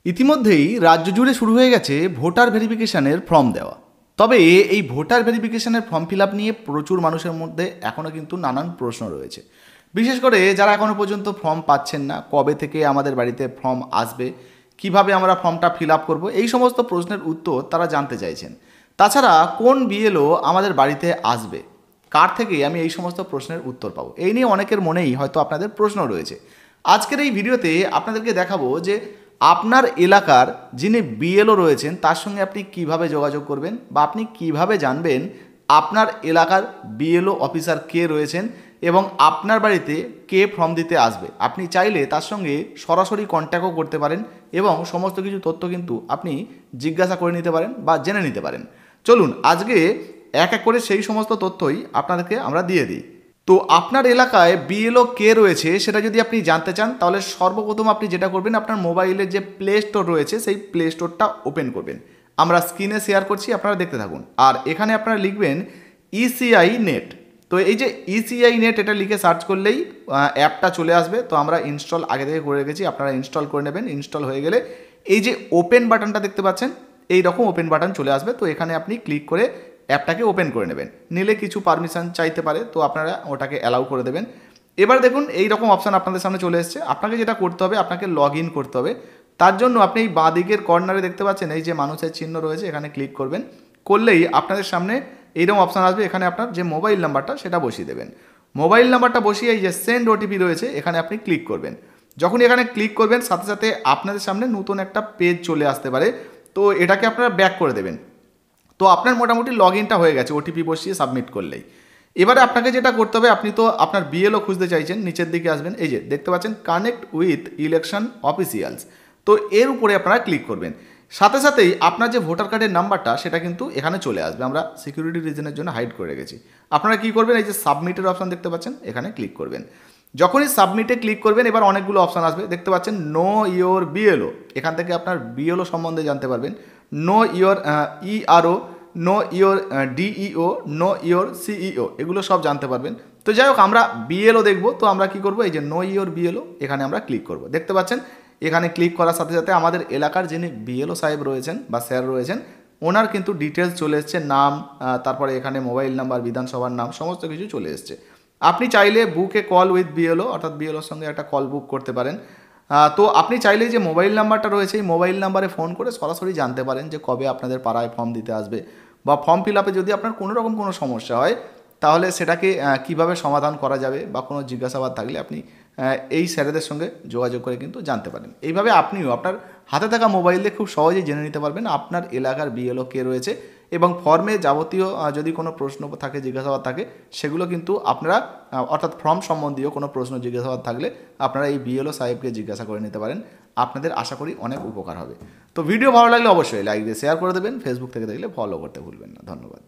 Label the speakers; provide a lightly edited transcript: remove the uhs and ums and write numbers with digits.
Speaker 1: ইতিমধ্যেই রাজ্য জুড়ে শুরু হয়ে গেছে ভোটার ভেরিফিকেশনের ফর্ম দেওয়া। তবে এই ভোটার ভেরিফিকেশনের ফর্ম ফিল আপ নিয়ে প্রচুর মানুষের মধ্যে এখনও কিন্তু নানান প্রশ্ন রয়েছে। বিশেষ করে যারা এখনও পর্যন্ত ফর্ম পাচ্ছেন না, কবে থেকে আমাদের বাড়িতে ফর্ম আসবে, কিভাবে আমরা ফর্মটা ফিল আপ করবো, এই সমস্ত প্রশ্নের উত্তর তারা জানতে চাইছেন। তাছাড়া কোন বিএলও আমাদের বাড়িতে আসবে, কার থেকে আমি এই সমস্ত প্রশ্নের উত্তর পাবো, এই নিয়ে অনেকের মনেই হয়তো আপনাদের প্রশ্ন রয়েছে। আজকের এই ভিডিওতে আপনাদেরকে দেখাবো যে আপনার এলাকার যিনি বিএলও রয়েছেন তার সঙ্গে আপনি কিভাবে যোগাযোগ করবেন বা আপনি কিভাবে জানবেন আপনার এলাকার বিএলও অফিসার কে রয়েছেন এবং আপনার বাড়িতে কে ফর্ম দিতে আসবে। আপনি চাইলে তার সঙ্গে সরাসরি কন্ট্যাক্টও করতে পারেন এবং সমস্ত কিছু তথ্য কিন্তু আপনি জিজ্ঞাসা করে নিতে পারেন বা জেনে নিতে পারেন। চলুন আজকে এক এক করে সেই সমস্ত তথ্যই আপনাদেরকে আমরা দিয়ে দিই। তো আপনার এলাকায় বিএলও কে রয়েছে সেটা যদি আপনি জানতে চান, তাহলে সর্বপ্রথম আপনি যেটা করবেন, আপনার মোবাইলের যে প্লে স্টোর রয়েছে সেই প্লে স্টোরটা ওপেন করবেন। আমরা স্ক্রিনে শেয়ার করছি, আপনারা দেখতে থাকুন। আর এখানে আপনারা লিখবেন ইসিআই নেট। তো এই যে ইসিআই নেট এটা লিখে সার্চ করলেই অ্যাপটা চলে আসবে। তো আমরা ইনস্টল আগে থেকে করে রেখেছি, আপনারা ইনস্টল করে নেবেন। ইনস্টল হয়ে গেলে এই যে ওপেন বাটনটা দেখতে পাচ্ছেন, এই রকম ওপেন বাটন চলে আসবে। তো এখানে আপনি ক্লিক করে অ্যাপটাকে ওপেন করে নেবেন। নিলে কিছু পারমিশন চাইতে পারে, তো আপনারা ওটাকে অ্যালাউ করে দেবেন। এবার দেখুন এই রকম অপশান আপনাদের সামনে চলে এসেছে। আপনাকে যেটা করতে হবে, আপনাকে লগ ইন করতে হবে। তার জন্য আপনি এই বাঁ দিকের কর্নারে দেখতে পাচ্ছেন এই যে মানুষের চিহ্ন রয়েছে, এখানে ক্লিক করবেন। করলেই আপনাদের সামনে এইরকম অপশান আসবে। এখানে আপনার যে মোবাইল নাম্বারটা সেটা বসিয়ে দেবেন। মোবাইল নাম্বারটা বসিয়ে এই যে সেন্ড ওটিপি রয়েছে এখানে আপনি ক্লিক করবেন। যখন এখানে ক্লিক করবেন সাথে সাথে আপনাদের সামনে নতুন একটা পেজ চলে আসতে পারে। তো এটাকে আপনারা ব্যাক করে দেবেন। তো আপনার মোটামুটি লগ ইনটা হয়ে গেছে ওটিপি বসিয়ে সাবমিট করলেই। এবারে আপনাকে যেটা করতে হবে, আপনি তো আপনার বিএলও খুঁজতে চাইছেন, নিচের দিকে আসবেন, এই যে দেখতে পাচ্ছেন কানেক্ট উইথ ইলেকশন অফিসিয়ালস। তো এর উপরে আপনারা ক্লিক করবেন। সাথে সাথেই আপনার যে ভোটার কার্ডের নাম্বারটা সেটা কিন্তু এখানে চলে আসবে। আমরা সিকিউরিটি রিজনের জন্য হাইড করে রেখেছি। আপনারা কী করবেন, এই যে সাবমিটের অপশান দেখতে পাচ্ছেন, এখানে ক্লিক করবেন। যখনই সাবমিটে ক্লিক করবেন এবার অনেকগুলো অপশান আসবে, দেখতে পাচ্ছেন নো ইয়োর বিএলও। এখান থেকে আপনার বিএলও সম্বন্ধে জানতে পারবেন। Know your ERO, know your DEO, know your CEO, এগুলো সব জানতে পারবেন। তো যাই হোক আমরা বিএলও দেখবো। তো আমরা কি করব, এই যে নো ইয়োর বিএলও এখানে আমরা ক্লিক করব। দেখতে পাচ্ছেন এখানে ক্লিক করার সাথে সাথে আমাদের এলাকার যিনি বিএলও সাহেব রয়েছেন বা স্যার রয়েছেন ওনার কিন্তু ডিটেলস চলে এসছে, নাম, তারপরে এখানে মোবাইল নাম্বার, বিধানসভার নাম, সমস্ত কিছু চলে এসছে। আপনি চাইলে বুকে কল উইথ বিএলও, অর্থাৎ বিএলওর সঙ্গে একটা কল বুক করতে পারেন। তো আপনি চাইলে যে মোবাইল নাম্বারটা রয়েছে এই মোবাইল নাম্বারে ফোন করে সরাসরি জানতে পারেন যে কবে আপনাদের পাড়ায় ফর্ম দিতে আসবে, বা ফর্ম ফিল আপে যদি আপনার কোনো রকম কোনো সমস্যা হয় তাহলে সেটাকে কিভাবে সমাধান করা যাবে বা কোনো জিজ্ঞাসাবাদ থাকলে আপনি এই স্যারেদের সঙ্গে যোগাযোগ করে কিন্তু জানতে পারেন। এইভাবে আপনিও আপনার হাতে থাকা মোবাইল দিয়ে খুব সহজেই জেনে নিতে পারবেন আপনার এলাকার বিএলও কে রয়েছে এবং ফর্মে যাবতীয় যদি কোনো প্রশ্ন থাকে, জিজ্ঞাসাবাদ থাকে, সেগুলো কিন্তু আপনারা অর্থাৎ ফর্ম সম্বন্ধীয় কোনো প্রশ্ন জিজ্ঞাসাবাদ থাকলে আপনারা এই বিএলও সাহেবকে জিজ্ঞাসা করে নিতে পারেন। আপনাদের আশা করি অনেক উপকার হবে। তো ভিডিও ভালো লাগলে অবশ্যই লাইক দিয়ে শেয়ার করে দেবেন। ফেসবুক থেকে দেখলে ফলো করতে ভুলবেন না। ধন্যবাদ।